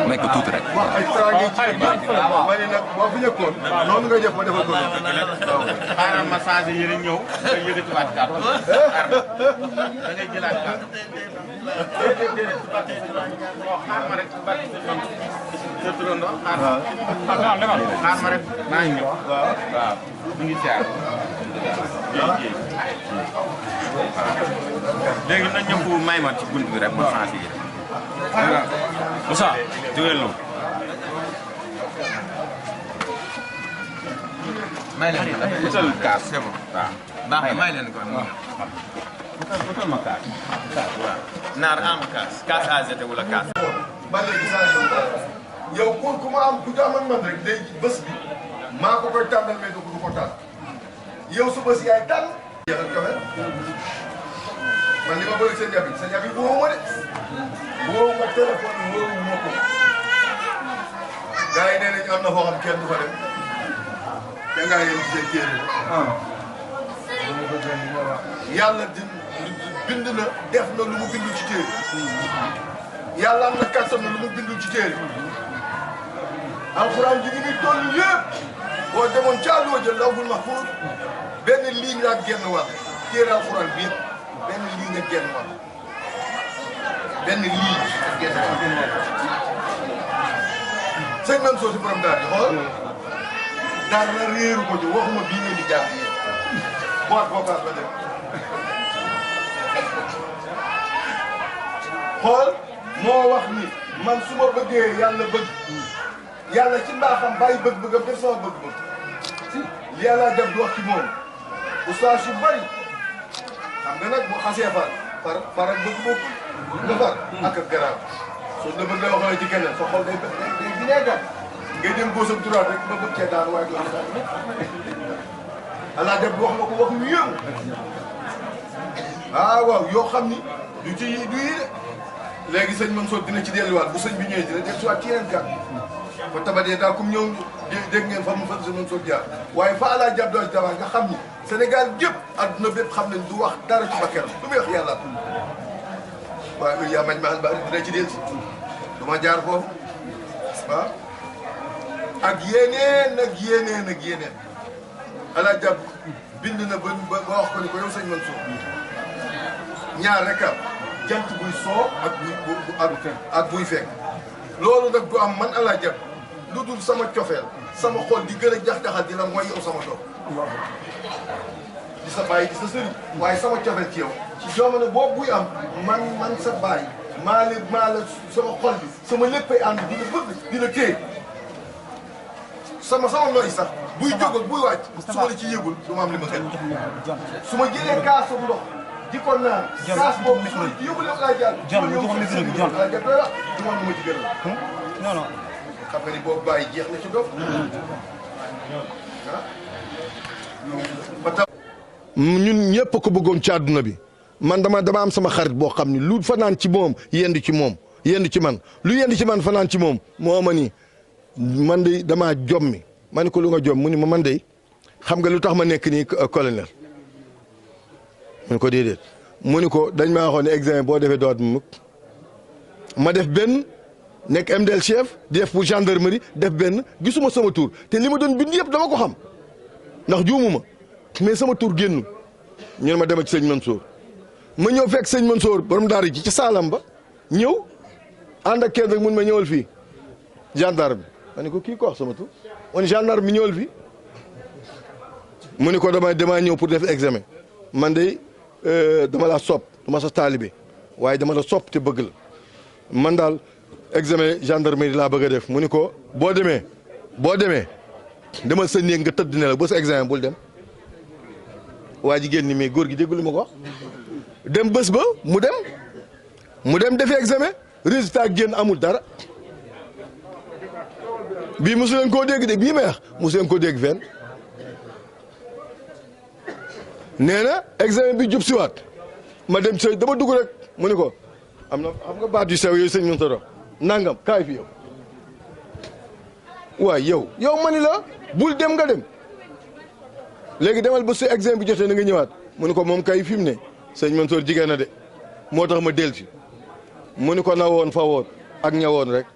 nekk tuuti rek. wax ay traité ci ma ne nag boo fi nekkoon noonu nga def ma defal ko xaaral ma changé yéen ñëw nga yëkkatiwaat kàddu da ngay jëlaat kàddu xaar ma rek sa turando xaar ma rek maa ngi ñëw waaw ñu ngi jaar léegi na ñëpp may ma ci bunt bi rek ma changé yi Moussa jógeel noonu may leen ko utal kaas c'est bon waaw baax na may leen ko utal ma kaas waaw naar am kaas AZT wala kaas ba léegi yow kon ku ma am ku jaaman man rek day bés bi maa ko koy tànnal mais du ko tànn yow su bés yaay tànn jeexal kafe man li ma bëri seen yabi woowu ma de woowu ma téléphone woowu ma ko gars yi nee nañu am na foo xam kenn du fa dem te ngaa yéen ci seen téere yàlla bind na def na lu mu bindu ci téere yàlla am na kattan na lu mu bindu ci téere alxuraan ji ngi toll yëpp boo demoon ca àlluwa jël lawhul mahfuus benn ligne la ak genn wàll téere alxuraan bi yëpp benn ligne ak genn wàll benn ligne ak genn wàll sëñ man soo si borom daal di xool daal na réeru ko ci waxuma bii ngeen di jàng yéen boîte vocale ba dem xool moo wax ni man su ma bëggee yàlla bëgg yàlla ci mbaaxam bàyyi bëgg-bëggam def sama bëgg-bëgg li yàlla def di wax ci moom oustaz yu bari xam nga nag bu xasee far ak bëgg bokkul nga far ak garaaw soo la bëgg la waxee ci keneen sa xol day vinaigre ngay dem góos ak droite rek ba bëgg cee daan waaye doo daan Allah def wax na ko wax yu yëngu waaw yoo xam ni du ci du yi de léegi sëñ Mansour dina ci delluwaat bu sëñ bi ñëwee dina delluwaat ci yeneen kàddu fa tabadee daal comme ñëw dégg ngeen fa mu fa sëñ Mansour jaar waaye fa Allah jàpp doon dawaa nga xam ni Sénégal gépp adduna bépp xam nañ du wax dara ci bakkanam lu muy wax yàlla waaye yaa mañ maan ba dina ci dellu si dama jaar foofu waaw ak yeneen ak yeneen ak yeneen Allah jàpp bind na ba wax ko ni ko yow sëñ Mansour ñaar rek am jant buy soo ak buy fekk loolu nag du am man Allah jàpp lu dul sama cofeel sama xol di gën a jax-jaxal di la mooy yow sama doom di sa bàyyi di sa sëriñ waaye sama cofeel ci yow ci jamono boobu buy am man sa bàyyi maa la sama xol bi sama léppay ànd di la bëgg di la téye sama nooy sax buy jóg ak buy wàcc su ma la ci yëgul du ma am li ma gën su ma jëlee kaasu ndox di ko naan kaas boobu su ma ci yëgul laa jàll du ma am li ma ci gën non non xam nga ni boobu bàyyi jeex na ci dof ñun ñëpp ko bëggoon ci àdduna bi man dama am sama xarit boo xam ni lu fanaan ci moom yendu ci moom yendu ci man lu yendu ci man fanaan ci moom moo ma ni man de damaa jommi ma ne ko lu nga jom mu ni ma man de xam nga lu tax ma nekk nii colonel mu ni ko déedéet mu ni ko dañ maa waxoon ne examen boo defee doot mu ma def benn nekk MDL chef di def pour gendarmerie def benn gisuma sama tur te li ma doon bind yëpp dama ko xam ndax juumuma mais sama tur génn ñu ne ma dema ci sëñ Mansour ma ñëw fekk sëñ Mansour borom daara ji ci saalam ba ñëw ànd ak kenn rek mun ma ñëwal fii gendarme ma ne ko kii ko wax sama tur on gendarme mi ñëwal fii mu ne ko damaa ñëw pour def examen man de dama la sopp dama sa taalibe waaye dama la sopp te bëgg la man daal examen gendarmerie laa bëgg a def mu ni ko boo demee demal sa néeg nga tëdd ne la ba sa examen bul dem waa jigéen ni mais góor gi déggul li ma ko wax dem bés ba mu dem defi examen résultat génn amul dara bii mosu leen koo dégg de bii may wax mosu leen koo dégg fenn nee na examen bi jub siwaat ma dem sëy dama dugg rek mu ni ko am na xam nga baat yu sew yooyu sëñ mën ta dox nangam kaay fi yow waay yow ma ni la bul dem nga dem léegi demal ba su examen bi jotee na nga ñëwaat mu ni ko moom kay fi mu ne sëñ Mansour jigéen na de moo tax ma delsi mu ni ko na woon fa woon ak ñawoon rek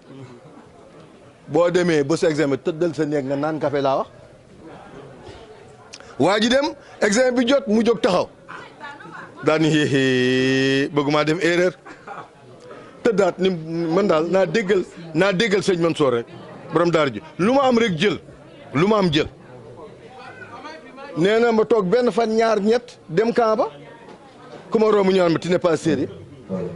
boo demee ba sa examen tëddal sa néeg nga naan café laa wax waa ji dem examen bi jot mu jóg taxaw daal ni bëgguma def erreur tëddaat ni man daal naa déggal sëñ Mansour rek borom daara ji lu ma am rek jël lu ma am jël nee na ma toog benn fan ñaar ñett dem camp ba ku ma romb ñu naan ma tu n'es pas sérieux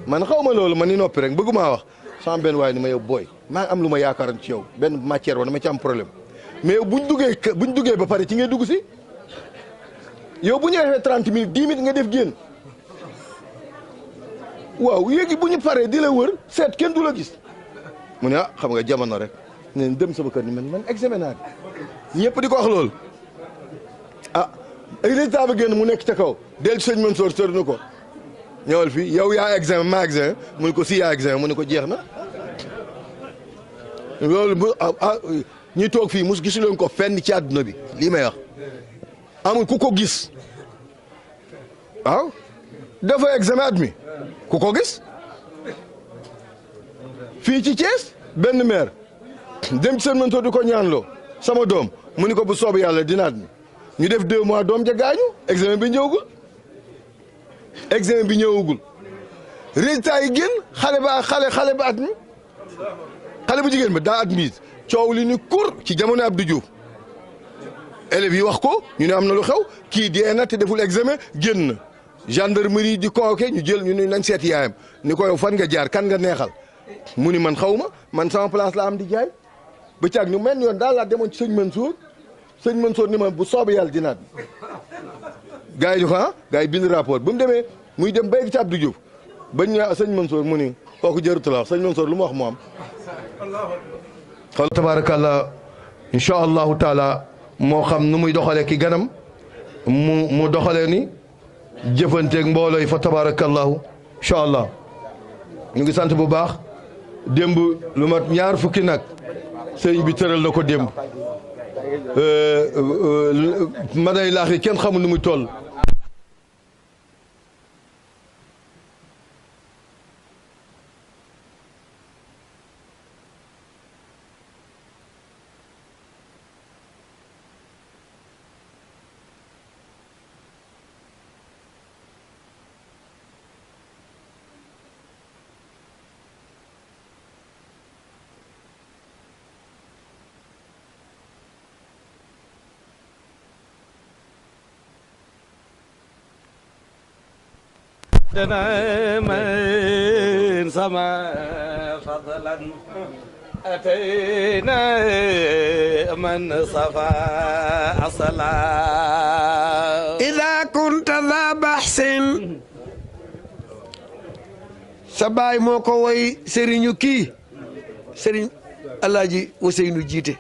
man xaw ma loolu man ni noppi rek bëgguma wax sama benn waaye ni ma yow booy maa am lu ma yaakaaroon ci yow benn matière wa dama ci am problème mais buñ duggee ba pare ci ngay dugg si yow bu ñu defee 30 minutes 10 minutes nga def génn waaw léegi bu ñu paree di la wër seet kenn du la gis mu ne xam nga jamono rek ne dem sama kër ni man examen naa ñëpp di ko wax loolu résultat ba génn mu nekk ca kaw del sëñ Mansour sër na ko ñëwal fii yow yaa examen maa examen mu ne ko si yaa examen mu ne ko jeex na loolu bu ñi toog fii mus gisuleen ko fenn ci àdduna bi lii may wax amul ku ko gis waaw dafa examen admis ku ko gis fii ci Thiès benn maire dem ci sëñ Mansour di ko ñaanloo sama doom mu ni ko bu soob yàlla dina admis ñu def 2 mois doom ja gaañu examen bi ñëwagul résultat yi génn xale ba admis xale bu jigéen ba daa admise coow li ni kur ci jamono Abdou Diouf élèves yi wax ko ñu ne am na lu xew kii dee na te deful examen génn na gendarmerie di convoqué ñu jël ñu ne nañ seet yaayam ni ko yow fan nga jaar kan nga neexal mu ni man xaw ma man sama place la am di jaay ba caag ñu mel yoon daal laa demoon ci sëñ Mansour ni ma bu soobee yàlla dinaat gars yi di ko gars yi bind rapport ba mu demee muy dem ba yegg ci Abdou Diouf bañ ne sëñ Mansour mu ni kooku jërëtu la wax sëñ Mansour lu mu wax mu am xol tabarakallah incha allahu taala moo xam nu muy doxalee ki ganam mu doxalee ni jëfanteeg mbooloo yi fa tabarakallahu incha allah ñu ngi sant bu baax démb lu mat ñaar fukki nag sëñ bi tëral na ko démb maday laax yi kenn xamul nu muy toll دنا من سما فضلا أتينا من صفا أصلا إذا كنت ذا بحث سباي موكو وي سيرينو كي سيرين الحاجي وسينو جيتي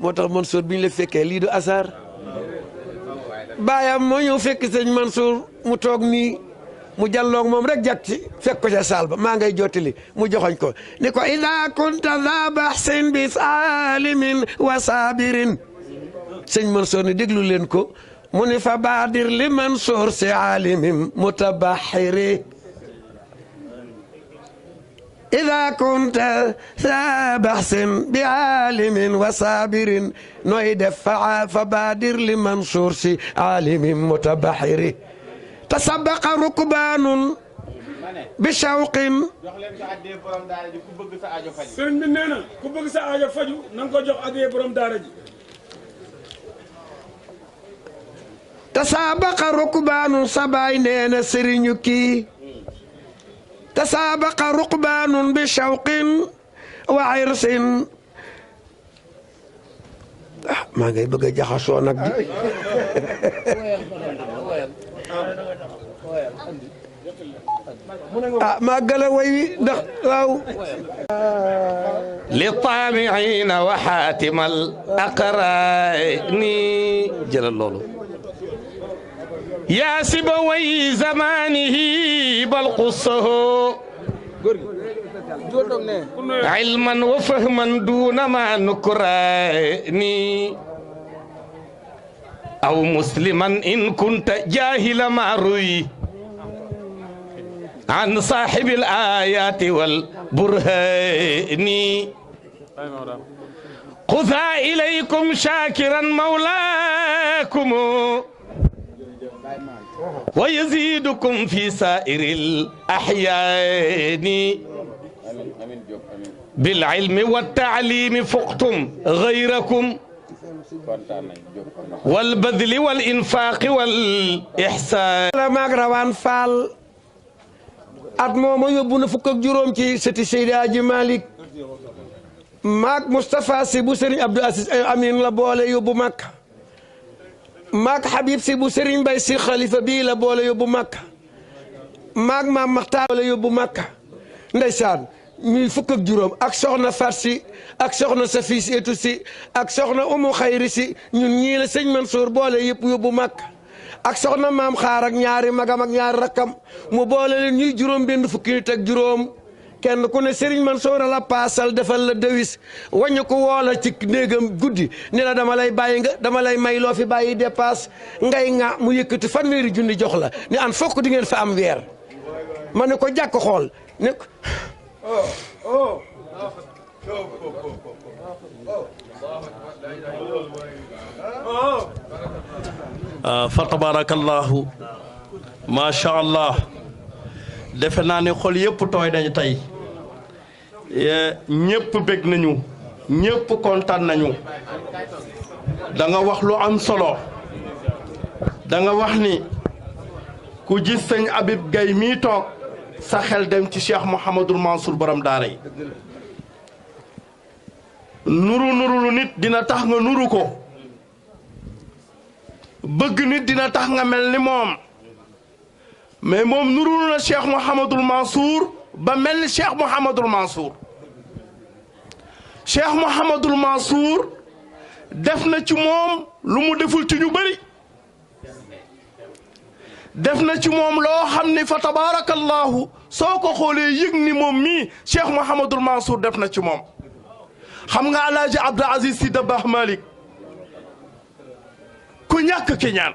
موتاخ منصور بين لا فكه لي دو اسار بايام مو ñu fekk sëñ Mansour mu toog nii mu jàlloog moom rek jàkk ci fekk ko ca saal ba maa ngay jottali mu joxoñ ko ni ko ida kunta dha bahsin bi salimin wa sabirin sëñ Mansour ni déglu leen ko mu ni fa baadir li Mansour si alimim mutabahiri ida kunta dha bahsin bi alimin wa sabirin nooy def fa baadir li Mansour si alimim mutabahiri tasabaqa rukbaanun bi shawqin sëriñ bi nee na ku bëgg sa aajo faju na nga ko jox addiya borom daara ji tasabaqa rukbaanun sabaay nee na sëriñu kii tasabaqa rukbaanun bi shawqin wa irsin maa ngay bëgg a jaxasoo nag di maa gala way wi ndax waaw li taamiina wa xaatimal aqraani jëlal loolu yaa siba way zamanihi bal qussahu ilman wa fahman duuna ma nukraani أو مسلما إن كنت جاهل ما روي عن صاحب الآيات والبرهان خذا إليكم شاكرا مولاكم ويزيدكم في سائر الأحيان بالعلم والتعليم فقتم غيركم والبذل والإنفاق والإحسان maag rawaan faal at mooma yóbbu na fukk ak juróom ci sëti Seydi Aji Malick maag Moustapha Sy bu Serigne Abdou Aziz Amin la boole yóbbu Makka maag Habib Sy bu Serigne Mbaye Sy xalifa bii la boole yóbbu Makka maag maam Maxtaar la yóbbu Makka ndeysaan ñuy fukk ak juróom ak soxna Fat Sy ak soxna Safi Etu Sy ak soxna Umu Xayri Sy ñun ñii la sëñ Mansour boole yëpp yóbbu Makka ak soxna maam xaar ak ñaari magam ak ñaari rakkam mu boole leen ñuy juróom benn fukki nit ak juróom kenn ku ne Serigne Mansour la paasal defal la dewis wañu ko woola ci néegam guddi ne la dama lay bàyyi nga dama lay may loo fi bàyyi dépasse ngay nga mu yëkkati fanweeri junni jox la ni an fokk di ngeen fa am weer ma ne ko jàkk xool ne ko fa tabarakallahu macha allah defe naa ne xol yëpp tooy nañu tey ñëpp bég nañu ñëpp kontaan nañu da nga wax lu am solo da nga wax ni ku gis sëñ Habib Gaye mii toog sa xel dem ci Cheikh Mouhamadul Mansour borom daara yi nuru lu nit dina tax nga nuru ko bëgg nit dina tax nga mel ni moom mais moom nuru na Cheikh Mouhamadul Mansour ba mel ni Cheikh Mouhamadul Mansour Cheikh Mouhamadul Mansour def na ci moom lu mu deful ci ñu bëri def na ci moom loo xam ni fa tabarakallahu soo ko xoolee yëg ni moom mii Cheikh Mouhamadul Mansour def na ci moom xam nga Alaaji Abdou Aziz Sy Dabakh Malick ku ñàkk ki ñaan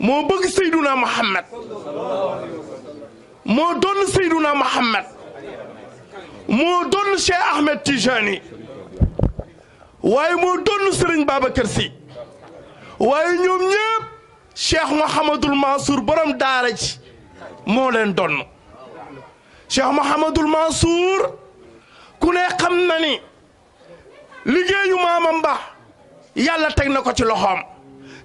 moo bëgg Seyduna Muhammad moo doon Seyduna Muhammad moo doon Cheikh Ahmed Tijani waaye moo doon Serigne Babacar Sy waaye ñoom ñëpp Cheikh Mouhamadul Mansour borom daara ji moo leen doon Cheikh Mouhamadul Mansour ku ne xam na ni liggéeyu maamam ba yàlla teg na ko ci loxoom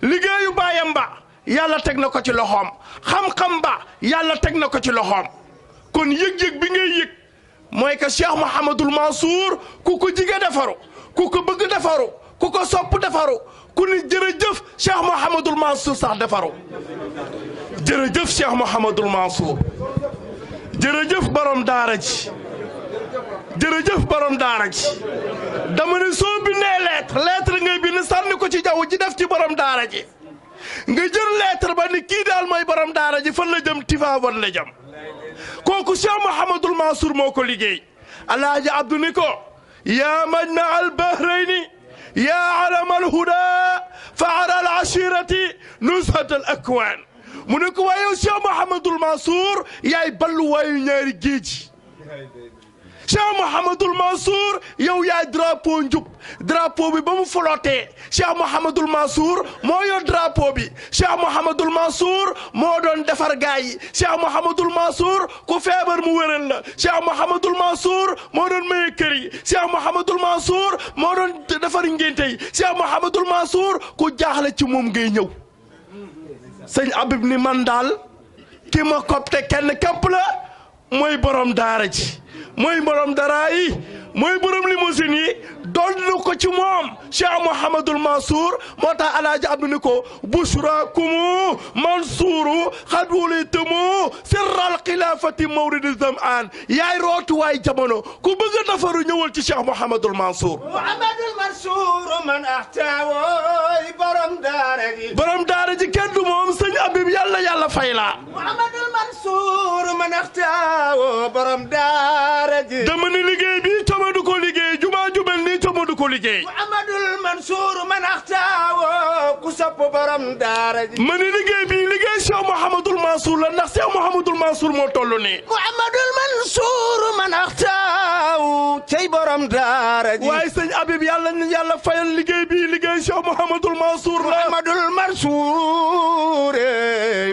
liggéeyu baayam ba yàlla teg na ko ci loxoom xam-xam ba yàlla teg na ko ci loxoom kon yëg-yëg bi ngay yëg mooy que Cheikh Mouhamadul Mansour ku ko jige defaru ku ko bëgg defaru ku ko sopp defaru ku ni jërëjëf Cheikh Mouhamadul Mansour sax defaru jërëjëf Cheikh Mouhamadul Mansour jërëjëf borom daara ji jërëjëf borom daara ji dama ne soo bindee lettre ngay bind sànni ko ci jaww ji def ci borom daara ji nga jël lettre ba ni kii daal mooy borom daara ji fan la jëm Tivaouane la jëm kooku Cheikh Mouhamadul Mansour moo ko liggéey Alaaji Abdou ni ko yaa majma al bahrayni yaa alama al huda fa ara al ashirati nushat al akwaan mu ne ko waaye Cheikh Mouhamadul Mansour yaay balluwaayu ñaari géej Cheikh Mouhamadul Mansour yow yaay drapeau njub drapeau bi ba mu flottee Cheikh Mouhamadul Mansour moo yor drapeau bi Cheikh Mouhamadul Mansour moo doon defar gaay yi Cheikh Mouhamadul Mansour ku feebar mu wéral la Cheikh Mouhamadul Mansour moo doon maye kër yi Cheikh Mouhamadul Mansour moo doon defar ngénte yi Cheikh Mouhamadul Mansour ku jaaxle ci moom ngay ñëw sëñ Habib ni man daal ki ma copte kenn képp la mooy borom daara ji mooy borom dara yi mooy borom limousine yi doon ko ci moom Cheikh Mouhamadul Mansour moo tax Alaaji Abdu ni ko bushrakumu Mansouru xad wulitumu sirral xilaafati mawridi zamaan yaay rootuwaay jamono ku bëgg a defaru ñëwal ci Cheikh Mouhamadul Mansour Mouhamadul Mansour man axtaawoy borom daara ji kenn du moom sëñ Habib yàlla fay la Mouhamadul Mansour man axtaawo borom daara ji dama ni liggéey bi tama du ko liggéey jumaa ju mel nii tama du ko liggéey Mouhamadul Mansour Mansour man axtaawo ku sopp borom daara ji ma ne liggéey bi liggéey Cheikh Mouhamadoul Mansour la ndax Cheikh Mouhamadoul Mansour moo toll nii Mouhamadoul Mansour man axtaaw cey borom daara ji waaye sëñ Habib yàlla na yàlla fayal liggéey bi liggéey Cheikh Mouhamadoul Mansour la Mouhamadoul Mansour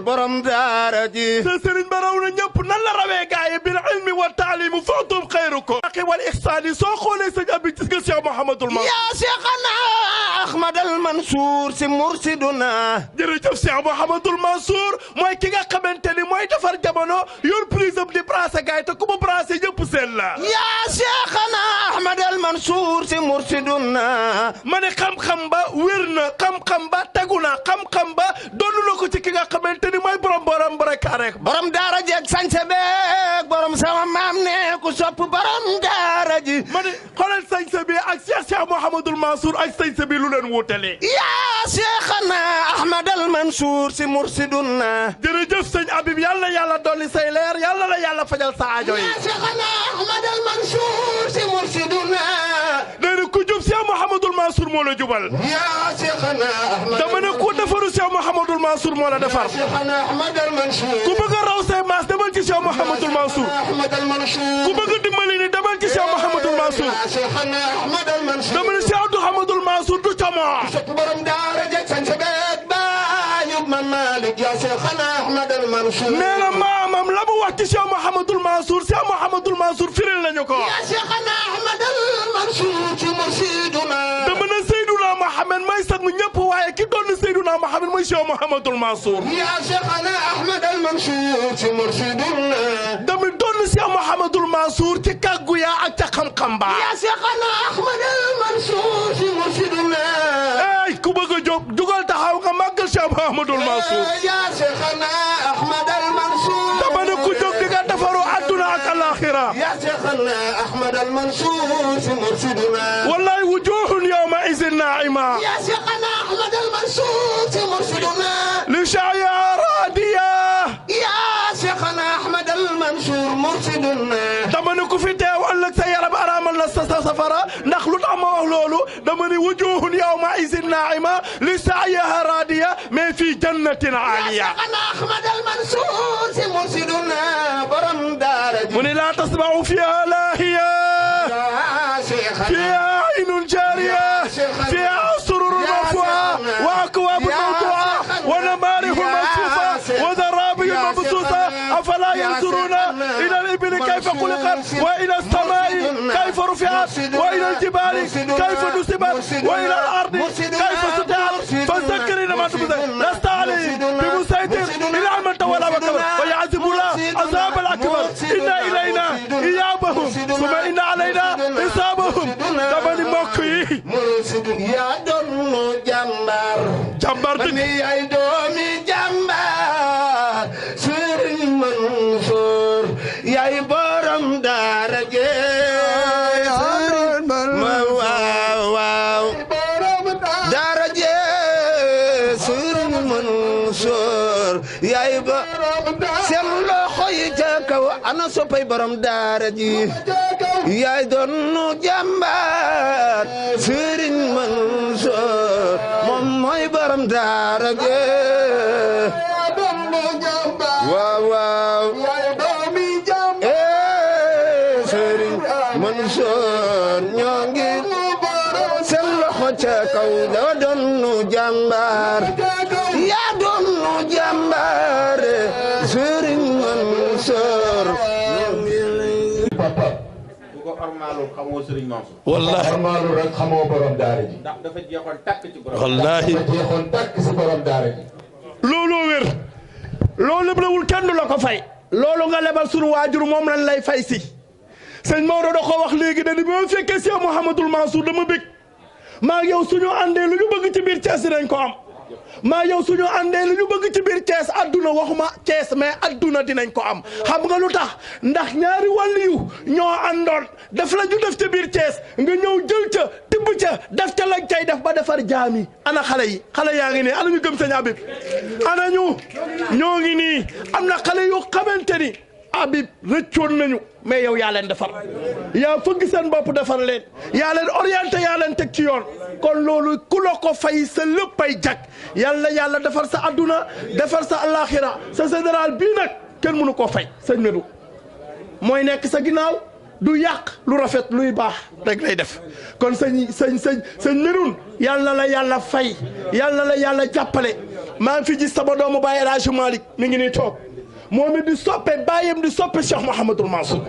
borom daara ji te Serigne Ba raw na ñëpp nan la rawee gaay bil ilmi wa taalim fa'tum xayrukum aqi wal ihsani soo xoolee sëñ Habib gis nga Cheikh Mouhamadoul Mansour yaa Cheikhana Ahmadal Mansour si mursiduna jërëjëf Cheikh Mouhamadoul Mansour mooy ki nga xamante ni mooy defar jamono yor prise am di brasser gaay te ku mu brasser ñëpp seen la yaa Cheikhana Ahmadal Mansour si mursiduna ma ne xam-xam ba wér na xam-xam ba tegu na xam-xam ba doonu na ko ci ki nga xamante ni mooy borom barakaare borom daara ji ak sañse beeg borom sama maam ne ku sopp borom daara ji ma ne xoolal sañse bi ak Cheikh Mouhamadoul Mansour ak sañse bi lu leen wuutale yaa Cheikhana Ahmadal Mansour si mursiduna jërëjëf sëñ Habib yàlla yàlla dolli say leer yàlla la yàlla fajal sa aajo yi yaa Cheikhana Ahmadal Mansour si mursiduna nee na ku jub Cheikh Mouhamadoul Mansour moo la jubal yaa Cheikhana dama ne ku defaru Cheikh Mouhamadoul Mansour moo la defar Cheikhana Ahmadal Mansour ku bëgg a raw say maas demal ci Cheikh Mouhamadoul Mansour Ahmadal Mansour ku bëgg a dimbali ni demal ci Cheikh Mouhamadoul Mansour Cheikhana Ahmadal Mansour dama ne Cheikh Mouhamadoul Mansour du camoo sopp borom daara jeg sañ sa beeg bañu ma Malik yaa Cheikhana Ahmadal Mansour nee na maamam la mu wax ci Cheikh Mouhamadoul Mansour Cheikh Mouhamadoul Mansour firil nañu ko yaa Cheikhana Ahmadal Mansour ci mursiduna dama ne Seydouna Mohamed may sang ñëpp waaye ki doon Seydouna Mohamed mooy Cheikh Mouhamadoul Mansour yaa Cheikhana Ahmadal Mansour ci mursiduna dama doon Cheikh Mouhamadoul Mansour ci kàggu yaa ak ca xam-xam ba yaa Cheikhana Ahmadal Mansour ci mursiduna ay ku bëgg a jóg jugal taxaw nga màggal Cheikh Mouhamadoul Mansour yaa Cheikhana Ahmadal Mansour dama ne ku jóg di nga defaru àdduna ak alaxira yaa Cheikhana Ahmadal Mansour ci mursiduna wallahi wujuhun yawma izin naima yaa Cheikhana Ahmadal Mansour ci mursiduna li shaya radiya yaa Cheikhana Ahmadal Mansour mursiduna dama ne ku fi teew ëllëg sa yaram araamal na sa safara ndax lu tax ma wax loolu dama ne wujuhun yawma izin naima li shaya radiya mais fi jannatin aliya Cheikhana Ahmadal Mansour ci mursiduna borom daara ji mu ne la tasma'u fiha lahiya yaa Cheikhana fiha aynun jariya fiha sururun marfu'a wa akwabun mawdu'a wa namarihun masfufa wa zarabiyun mabsusa afala yanzuruna ila al-ibli kayfa khuliqat wa ila as-sama'i kayfa rufi'at wa ila al-jibali kayfa nusibat wa ila al-ardi kayfa sutihat fadhakkir inma tubdhir lasta alayhim bimusaytir ila man tawalla wa kabar wa ya'zibu la azab al-akbar inna ilayna iyabahum thumma inna alayna hisabahum dama ni mbokk yi yaa doon jàmbaar jàmbaar ni ay doomi jàmbaar Serigne Mansour yaay borom daara je waaw waaw daara je Serigne Mansour yaay ba seen loxo yi ca kaw ana soppay borom daara ji yaay doon jàmbaar Serigne Mansour moom mooy borom daara je waaw waaw Serigne Mansour ñoo ngi seen loxo ca kaw da doon jàmbaar yaa doon jàmbaar Serigne Mansour ormaalul xamoo Serigne Mansour. wallahi ormaalul rek xamoo borom daara ji. ndax dafa jeexoon tàkk ci borom. wallahi dafa jeexoon tàkk si borom daara ji. looloo wér loolu leblewul kenn du la ko fay loolu nga lebal sunu waajur moom lañ lay fay si sëñ Maodo da ko wax léegi da di ba ma fekkee Cheikh Mouhamadoul Mansour dama bég maa yow suñu àndee lu ñu bëgg ci biir Thiès dinañ ko am maa yow suñu àndee lu ñu bëgg ci biir Thiès adduna waxuma Thiès mais adduna dinañ ko am xam nga lu tax ndax ñaari wàlliyu ñoo àndoon daf la ñu def ca biir Thiès nga ñëw jël ca tibb ca def ca lañ cay def ba defar jaami ana xale yi xale yaa ngi nii ana ñu gëm sëñ Habib ana ñu ñoo ngi nii am na xale yu xamante ni Habib rëccoon nañu mais yow yaa leen defar yaa fëgg seen bopp defar leen yaa leen orienté yaa leen teg ci yoon kon loolu ku la ko fay sa léppay jag yàlla yàlla defar sa adduna defar sa alaxira sa général bii nag kenn mënu koo fay sëñ Medoune mooy nekk sa ginnaaw du yàq lu rafet luy baax rek lay def kon sëñ Medoune yàlla la yàlla fay yàlla la yàlla jàppale maa ngi fi gis sama doomu Baye El Hadj Malick mi ngi nii toog moom it di soppe bàyyam di soppe Cheikh Mouhamadul Mansour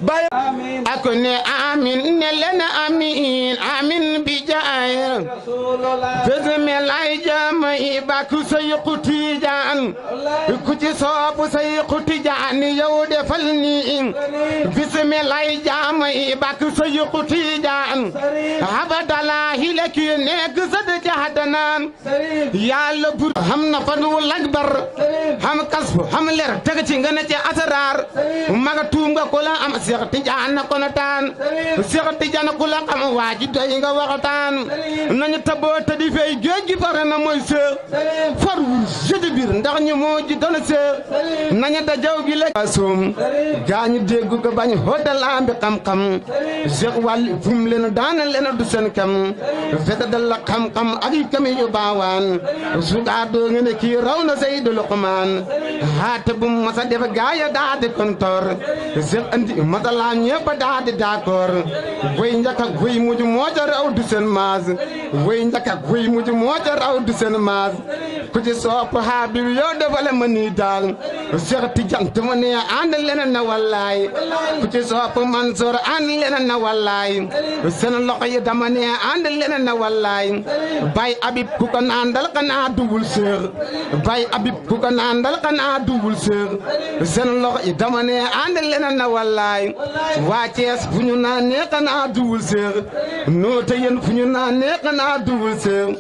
bàyyam ak ne amin ne leen amin amin bi jaay fësme lay jama i bakku Sayxu Tijaan ku ci soobu Sayxu Tijaan yow defal ni fësme lay jama i bakku Sayxu Tijaan abadalahi la ki nekk sa de jahadanan yàlla bur xam na fan wu lakbar xam kasfu xam leer teg ci nga ne ci asrar maga tuum nga ko la am Seex Tijaan na ko na taan Seex Tijaan ku la xam waaji doy nga waxtaan nañu taboo te di fay géej gi pare na mooy seex farwul jëdi biir ndax ñu moo ji doon seex nañu dajaw gi la soom gaañu déggu ko bañ hoodal ambi xam-xam Seex wàlli fum leen daana leen du seen kam fete dal la xam-xam ak yu kami yu baawaan sugaa doo nga ne kii raw na Seydu Luqmaan haate bu masa def gaaya daa di kontor Seex andi masala ñëpp daa di d'accord way njëkk ak way mujj moo ca raw du seen maas way njëkk ak way mujj moo ca raw du seen maas ku ci sopp Habib yow defale ma nii daal Seex Tijaan te ma ne ànd leneen na wallaay ku ci sopp Mansour ànd leneen na wallaay seen loxo yi dama ne ànd leneen na wallaay Baye Habib ku ko naandal xanaa duwul Seex Baye Habib ku ko naandal xanaa duwul Seex seen loxo yi dama ne ànd leneen na wallaay waa Cees fu ñu naan ne xanaa duwul Seex noo te yéen fu ñu naan ne xanaa duwul Seex